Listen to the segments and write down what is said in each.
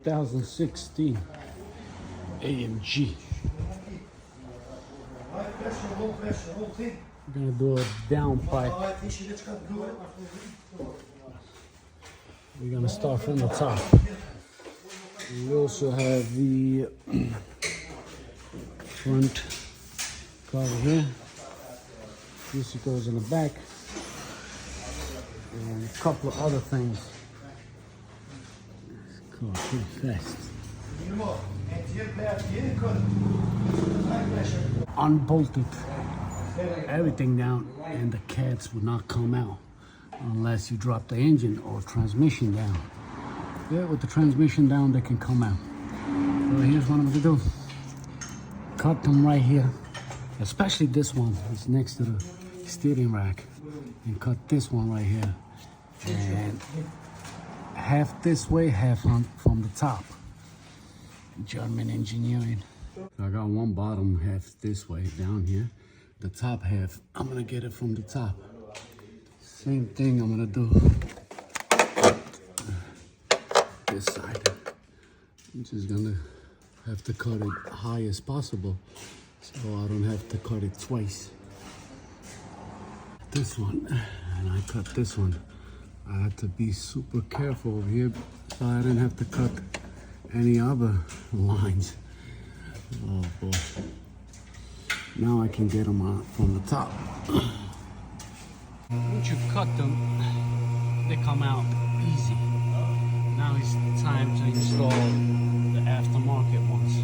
2016 AMG. We're gonna do a downpipe. We're gonna start from the top. We also have the front cover here. This goes in the back, and a couple of other things. Cool, pretty fast. Unbolted everything down, and the cats will not come out unless you drop the engine or transmission down. Yeah, with the transmission down, they can come out. So here's what I'm gonna do. Cut them right here, especially this one. It's next to the steering rack. And cut this one right here. And half this way, half on from the top. German engineering. So I got one bottom half this way down here. The top half, I'm gonna get it from the top. Same thing I'm gonna do this side. I'm just gonna have to cut it high as possible so I don't have to cut it twice. This one, and I cut this one. I had to be super careful over here so I didn't have to cut any other lines. Oh boy. Now I can get them out from the top. Once you cut them, they come out easy. Now it's time to install the aftermarket ones.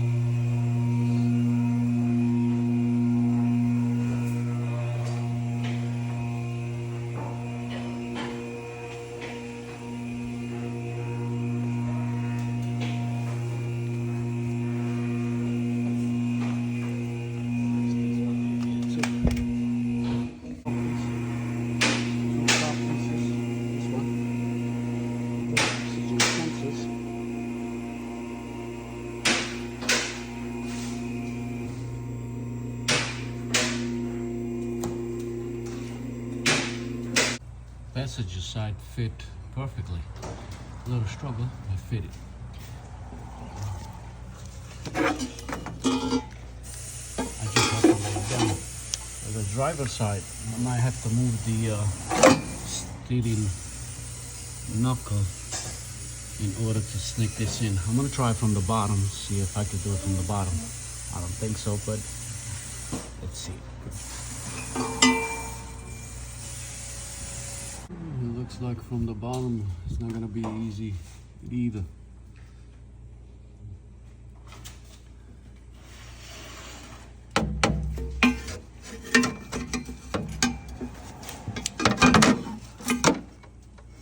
Passenger side fit perfectly. A little struggle, but fit it. I just have to lay it down. For the driver's side, I might have to move the steering knuckle in order to sneak this in. I'm gonna try from the bottom, see if I can do it from the bottom. I don't think so, but let's see. Looks like from the bottom it's not gonna be easy either.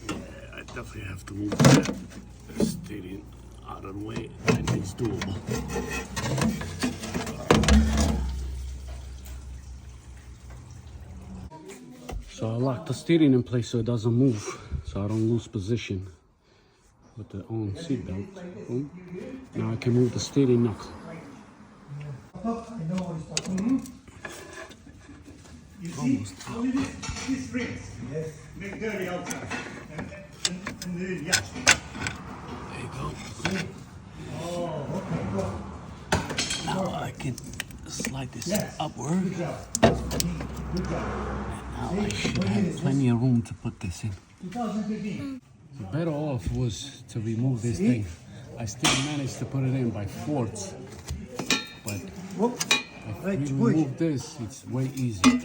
Yeah, I definitely have to move that steering out of the way, and it's doable. So I lock the steering in place so it doesn't move, so I don't lose position with the on seat belt. Boom. Now I can move the steering knuckle. Almost out. These springs make dirty outside. And There you go. Now I can slide this upward. Good job. Now I should have plenty of room to put this in. 2015. The better off was to remove this thing. I still managed to put it in by force, but if you remove this, it's way easier.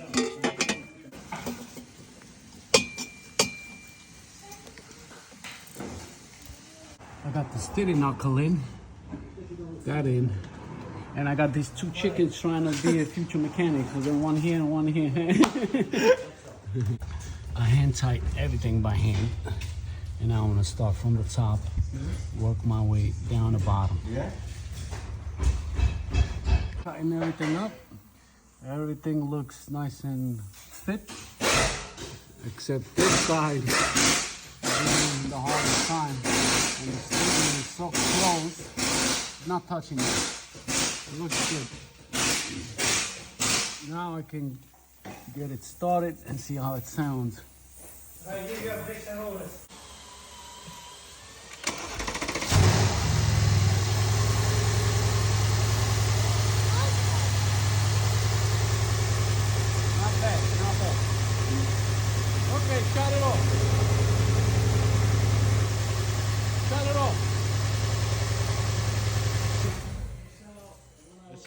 I got the steering knuckle in, that in, and I got these two chickens trying to be a future mechanic, so they're one here and one here. I hand tight everything by hand, and now I'm gonna start from the top, work my way down the bottom. Tighten everything up. Everything looks nice and fit, except this side is the hardest time. And the steering is so close, not touching it. It looks good. Now I can get it started and see how it sounds.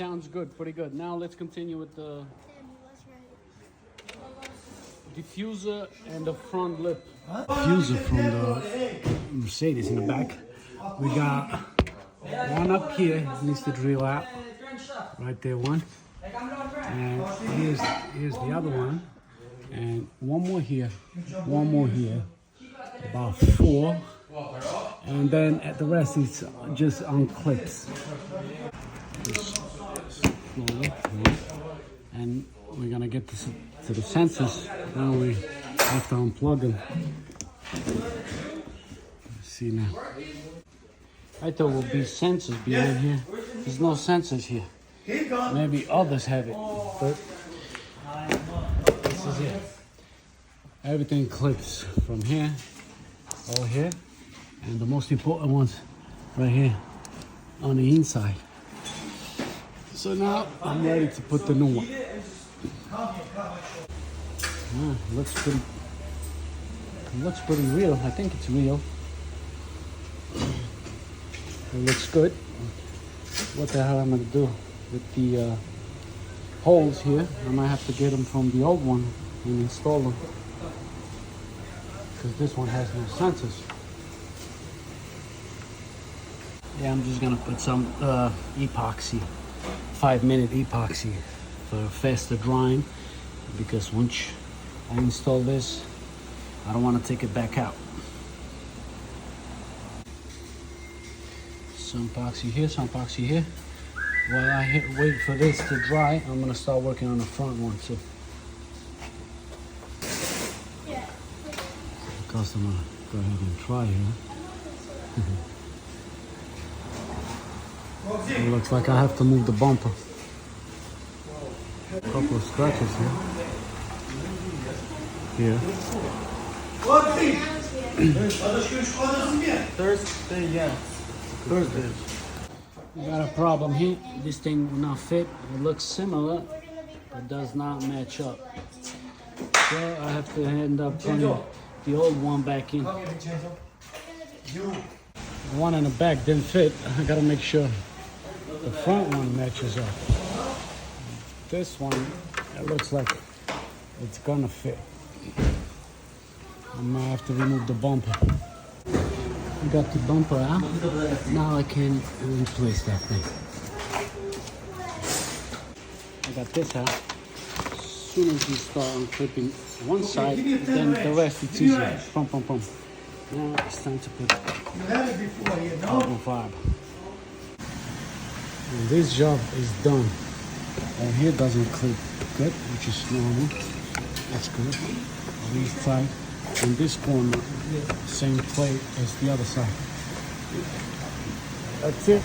sounds good, pretty good. Now let's continue with the diffuser and the front lip. Diffuser from the Mercedes in the back. We got one up here, needs to drill out. Right there, one. And here's the other one. And one more here, about 4. And then at the rest is just on clips. Just slowly. And we're gonna get to the sensors. Now we have to unplug them. Let's see now. I thought there would be sensors behind here. There's no sensors here. Maybe others have it, but this is it. Everything clips from here, all here, and the most important ones right here on the inside. So now I'm ready to put the new one. Looks pretty real. I think it's real. It looks good. What the hell am I gonna do with the holes here? I might have to get them from the old one and install them, because this one has no sensors. Yeah, I'm just gonna put some epoxy, 5-minute epoxy for faster drying, because once I install this, I don't want to take it back out. Some epoxy here, some epoxy here. While I wait for this to dry, I'm gonna start working on the front one too. Because I'm gonna go ahead and try here. It looks like I have to move the bumper. A couple of scratches here. Here. Thursday, yeah. Thursday. We got a problem here. This thing will not fit. It looks similar, but does not match up. So I have to end up putting the old one back in. The one in the back didn't fit. I gotta make sure the front one matches up. This one, it looks like it's gonna fit. I might have to remove the bumper. I got the bumper out. Now I can replace that thing. I got this out. As soon as you start unclipping one side, then the rest it's easier. Pum, pum, pum. Now it's time to put carbon fiber. And this job is done. And here doesn't clip good, which is normal. That's good. These tight. And this corner, same plate as the other side. That's it.